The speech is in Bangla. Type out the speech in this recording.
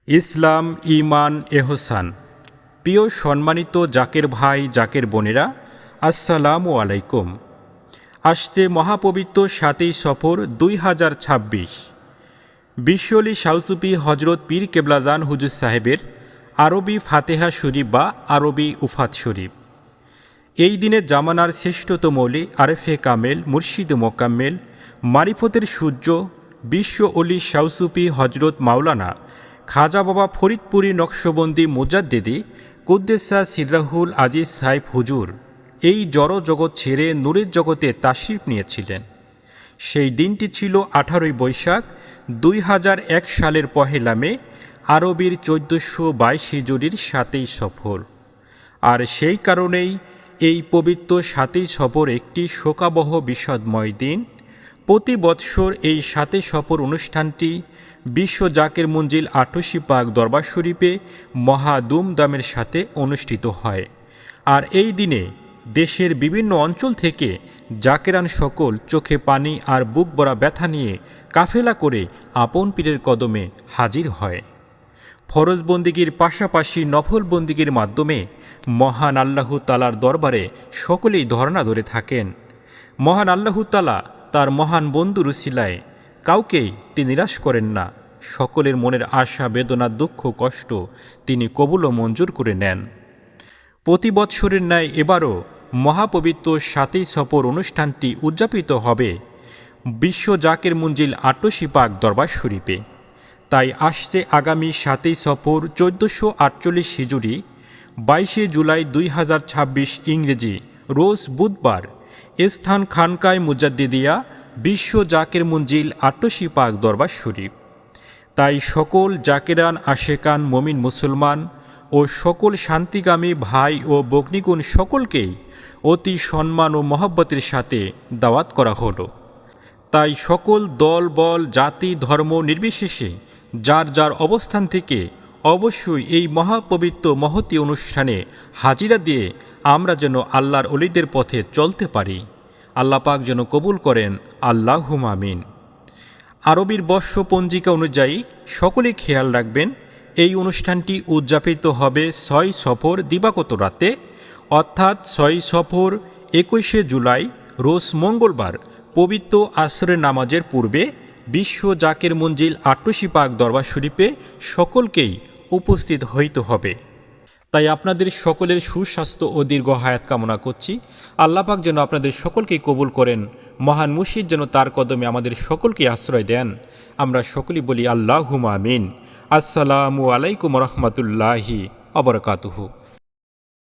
ইসলাম, ঈমান, এহসান। প্রিয় সম্মানিত জাকের ভাই, জাকের বোনেরা, আসসালামু আলাইকুম। আসছে মহাপবিত্র ৭ই সফর ২০২৬। বিশ্বলি শাউসুফি হজরত পীর কেবলাজান হুজুর সাহেবের আরবি ফাতেহা শরীফ বা আরবি উফাত শরীফ। এই দিনে জামানার শ্রেষ্ঠতম অলি, আরেফে কামেল, মুর্শিদ মোকাম্মেল, মারিফতের সূর্য, বিশ্ব অলি শাউসুফি হজরত মাওলানা খাজা বাবা ফরিদপুরি নকশবন্দি মুজাদ্দেদি কুদ্দেসা সিররাহুল আজিজ সাহেব হুজুর এই জড় জগৎ ছেড়ে নূরের জগতে তাশরিফ নিয়েছিলেন। সেই দিনটি ছিল 18ই বৈশাখ 2001 সালের পহেলা মে, আরবির 1422 হিজরির 7ই সফর। আর সেই কারণেই এই পবিত্র 7ই সফর একটি শোকাবহ বিষাদময় দিন। প্রতি বৎসর এই 7ই সফর অনুষ্ঠানটি বিশ্ব জাকের মঞ্জিল আটশি পাক দরবার শরীফে মহা দুমদামের সাথে অনুষ্ঠিত হয়। আর এই দিনে দেশের বিভিন্ন অঞ্চল থেকে জাকেরান সকল চোখে পানি আর বুক ভরা ব্যথা নিয়ে কাফেলা করে আপন পীরের কদমে হাজির হয়। ফরজ বন্দিগির পাশাপাশি নফল বন্দিগির মাধ্যমে মহান আল্লাহু তালার দরবারে সকলেই ধর্ণা ধরে থাকেন। মহান আল্লাহু তালা তার মহান বন্ধুর উসিলায় কাউকেই তিনি নিরাশ করেন না। সকলের মনের আশা, বেদনা, দুঃখ, কষ্ট তিনি কবুল ও মঞ্জুর করে নেন। প্রতি বৎসরের ন্যায় এবারও মহাপবিত্র 7ই সফর অনুষ্ঠানটি উদযাপিত হবে বিশ্ব জাকের মঞ্জিল আটশি পাক দরবার শরীফে। তাই আসছে আগামী 7ই সফর 1448 হিজরি 22 জুলাই 2026 ইংরেজি রোজ বুধবার, স্থান খানকায় মুজাদ্দিদিয়া, বিশ্ব জাকের মঞ্জিল আটশি পাক দরবার শরীফ। তাই সকল জাকেরান, আশেকান, মমিন মুসলমান ও সকল শান্তিগামী ভাই ও বগ্নিগুণ সকলকেই অতি সম্মান ও মহব্বতের সাথে দাওয়াত করা হলো। তাই সকল দল, বল, জাতি, ধর্ম নির্বিশেষে যার যার অবস্থান থেকে অবশ্যই এই মহাপবিত্র মহতী অনুষ্ঠানে হাজিরা দিয়ে আমরা যেন আল্লাহর অলিদের পথে চলতে পারি। আল্লাহ পাক যেন কবুল করেন, আল্লাহুম্মা আমিন। আরবির বর্ষ পঞ্জিকা অনুযায়ী সকলেই খেয়াল রাখবেন, এই অনুষ্ঠানটি উদযাপিত হবে 6 সফর দিবাগত রাতে, অর্থাৎ 6 সফর 21 জুলাই রোজ মঙ্গলবার পবিত্র আসরের নামাজের পূর্বে বিশ্ব জাকের মঞ্জিল আটশি পাক দরবার শরীফে সকলকেই উপস্থিত হইতে হবে। তাই আপনাদের সকলের সুস্বাস্থ্য ও দীর্ঘ হায়াত কামনা করছি। আল্লাহ পাক যেন আপনাদের সকলকেই কবুল করেন। মহান মুর্শিদ যেন তার কদমে আমাদের সকলকে আশ্রয় দেন। আমরা সকলেই বলি আল্লাহুম্মা আমিন। আসসালামু আলাইকুম রহমতুল্লাহি ওয়া বারাকাতুহু।